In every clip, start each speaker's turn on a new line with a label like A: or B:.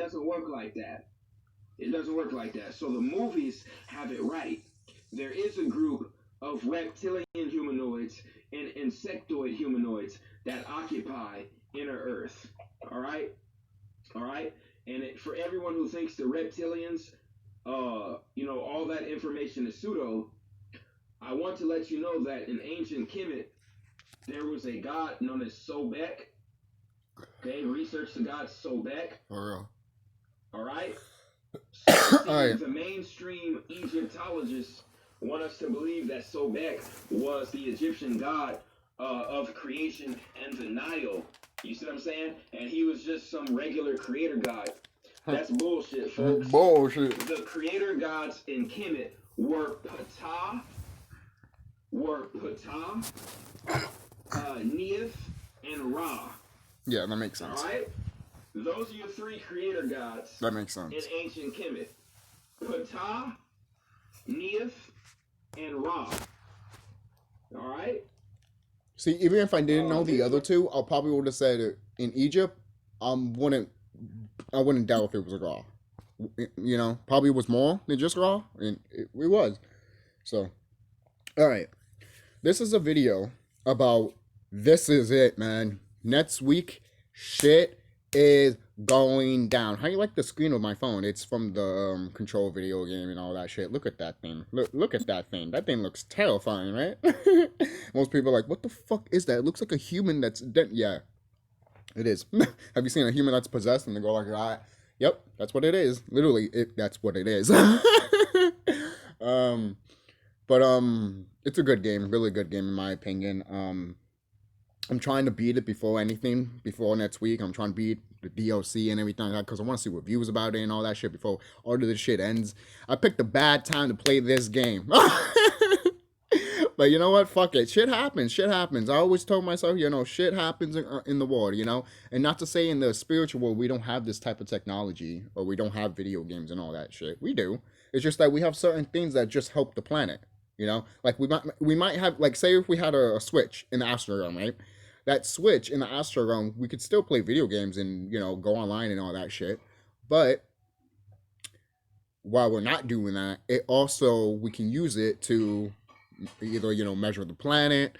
A: doesn't work like that. It doesn't work like that. So the movies have it right. There is a group of reptilian humanoids and insectoid humanoids that occupy inner Earth. All right? All right? And for everyone who thinks the reptilians, all that information is pseudo, I want to let you know that in ancient Kemet, there was a god known as Sobek. Okay, research the god Sobek.
B: For real.
A: All right? So the mainstream Egyptologists want us to believe that Sobek was the Egyptian god of creation and the Nile. You see what I'm saying? And he was just some regular creator god. That's bullshit, folks.
B: Bullshit.
A: The creator gods in Kemet were Ptah, Neith, and Ra.
B: Yeah, that makes sense.
A: All right? Those are your three creator gods.
B: That makes sense.
A: In ancient Kemet. Ptah, Neith, and Ra. All right?
B: See, even if I didn't know the other two, I probably would have said in Egypt, I wouldn't doubt if it was Ra. You know, probably was more than just Ra, and it was. So, all right. This is a video about this is it, man. Next week, shit is going down. How you like the screen of my phone? It's from the Control video game and all that shit. Look at that thing. Look at that thing. That thing looks terrifying, right? Most people are like, what the fuck is that? It looks like a human that's dead. Yeah, it is. Have you seen a human that's possessed and they go like that? Yep, that's what it is. Literally, that's what it is. It's a good game. Really good game in my opinion. I'm trying to beat it before next week. I'm trying to beat the DLC and everything like that because I want to see reviews about it and all that shit before all of this shit ends. I picked a bad time to play this game. But you know what? Fuck it. Shit happens. Shit happens. I always told myself, shit happens in the world, And not to say in the spiritual world we don't have this type of technology or we don't have video games and all that shit. We do. It's just that we have certain things that just help the planet. Like we might have, like, say if we had a switch in the astral realm, right? That switch in the astral realm, we could still play video games and, go online and all that shit. But while we're not doing that, we can use it to either, measure the planet,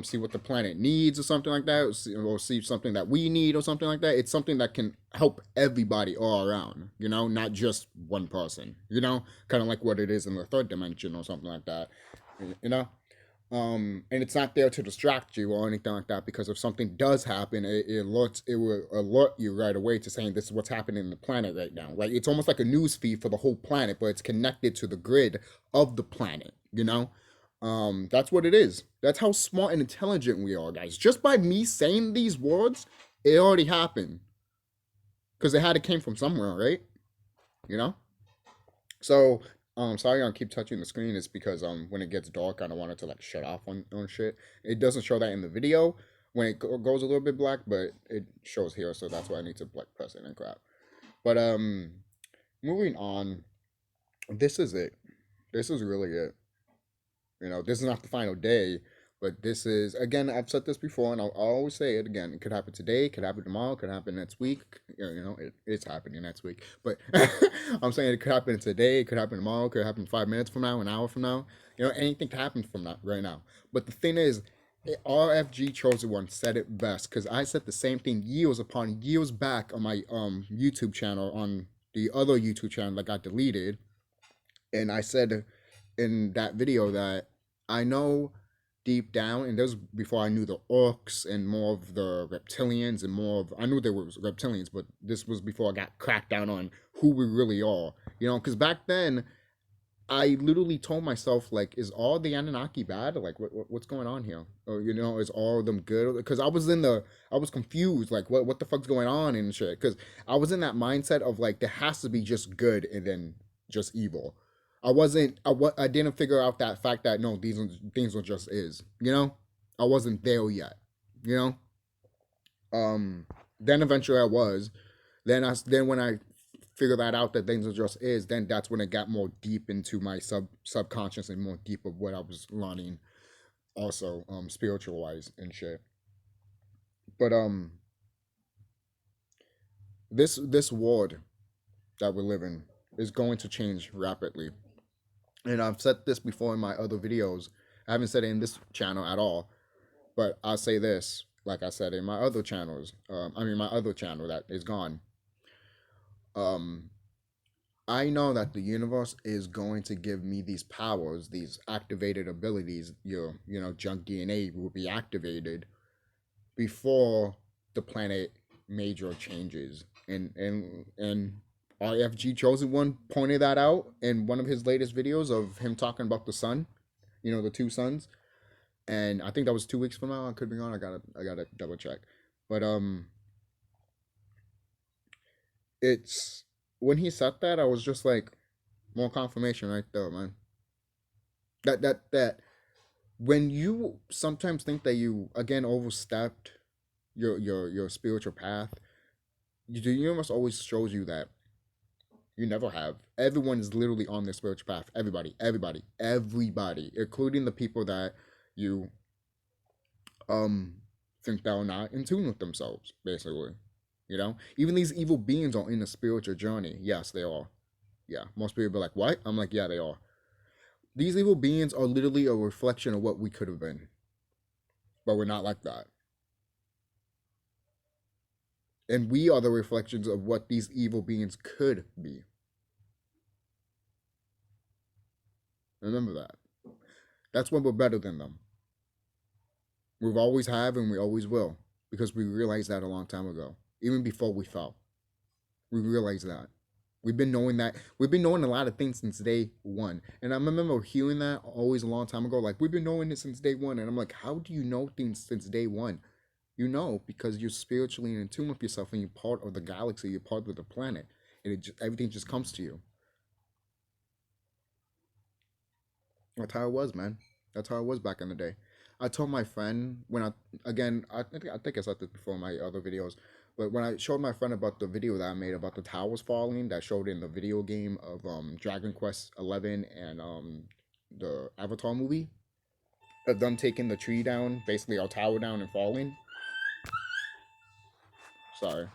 B: see what the planet needs or something like that, or see something that we need or something like that. It's something that can help everybody all around, not just one person, kind of like what it is in the third dimension or something like that, and it's not there to distract you or anything like that, because if something does happen, it will alert you right away to saying this is what's happening in the planet right now. Like, it's almost like a news feed for the whole planet, but it's connected to the grid of the planet, that's what it is. That's how smart and intelligent we are, guys. Just by me saying these words, it already happened, because it had to came from somewhere, right? So sorry I keep touching the screen. It's because when it gets dark, I don't want it to like shut off on shit. It doesn't show that in the video when it goes a little bit black, but it shows here, so that's why I need to like press it and crap. But moving on, this is it. This is really it. This is not the final day, but this is, again, I've said this before, and I'll always say it again. It could happen today, it could happen tomorrow, it could happen next week. It's happening next week. But I'm saying it could happen today, it could happen tomorrow, it could happen 5 minutes from now, an hour from now. Anything can happen from that right now. But the thing is, RFG Chosen One said it best, because I said the same thing years upon years back on my YouTube channel, on the other YouTube channel that got deleted. And I said in that video that I know deep down, and this was before I knew the orcs and more of the reptilians and more of, I knew there was reptilians, but this was before I got cracked down on who we really are, because back then I literally told myself, like, is all the Anunnaki bad? Like, what's going on here? Or, is all of them good? Because I was confused, like, what the fuck's going on and shit, because I was in that mindset of, like, there has to be just good and then just evil. I didn't figure out that fact that, no, these things are just is, I wasn't there yet, then eventually I was, then when I figured that out, that things are just is, then that's when it got more deep into my subconscious and more deep of what I was learning also, spiritual wise and shit. But, this world that we live in is going to change rapidly. And I've said this before in my other videos. I haven't said it in this channel at all, but I'll say this, like I said in my other channels. My other channel that is gone. Um, I know that the universe is going to give me these powers, these activated abilities. Junk DNA will be activated before the planet major changes. And RFG Chosen One pointed that out in one of his latest videos of him talking about the sun, the two suns. And I think that was 2 weeks from now. I could be wrong. I gotta double check. But it's when he said that, I was just like, more confirmation right there, man. That when you sometimes think that you again overstepped your spiritual path, the universe always shows you that you never have. Everyone is literally on their spiritual path. Everybody, including the people that you think that are not in tune with themselves, basically. Even these evil beings are in a spiritual journey. Yes, they are. Yeah, most people be like, what? I'm like, yeah, they are. These evil beings are literally a reflection of what we could have been, but we're not like that. And we are the reflections of what these evil beings could be. Remember that. That's when we're better than them. We've always have and we always will, because we realized that a long time ago, even before we fell. We realized that. We've been knowing that. We've been knowing a lot of things since day one. And I remember hearing that always a long time ago. Like, we've been knowing it since day one. And I'm like, how do you know things since day one? You know, because you're spiritually in tune with yourself and you're part of the galaxy. You're part of the planet. And everything just comes to you. That's how it was, man. That's how it was back in the day. I told my friend I think I said this before in my other videos, but when I showed my friend about the video that I made about the towers falling, that showed in the video game of Dragon Quest 11 and the Avatar movie, of them taking the tree down, basically our tower down and falling. Sorry,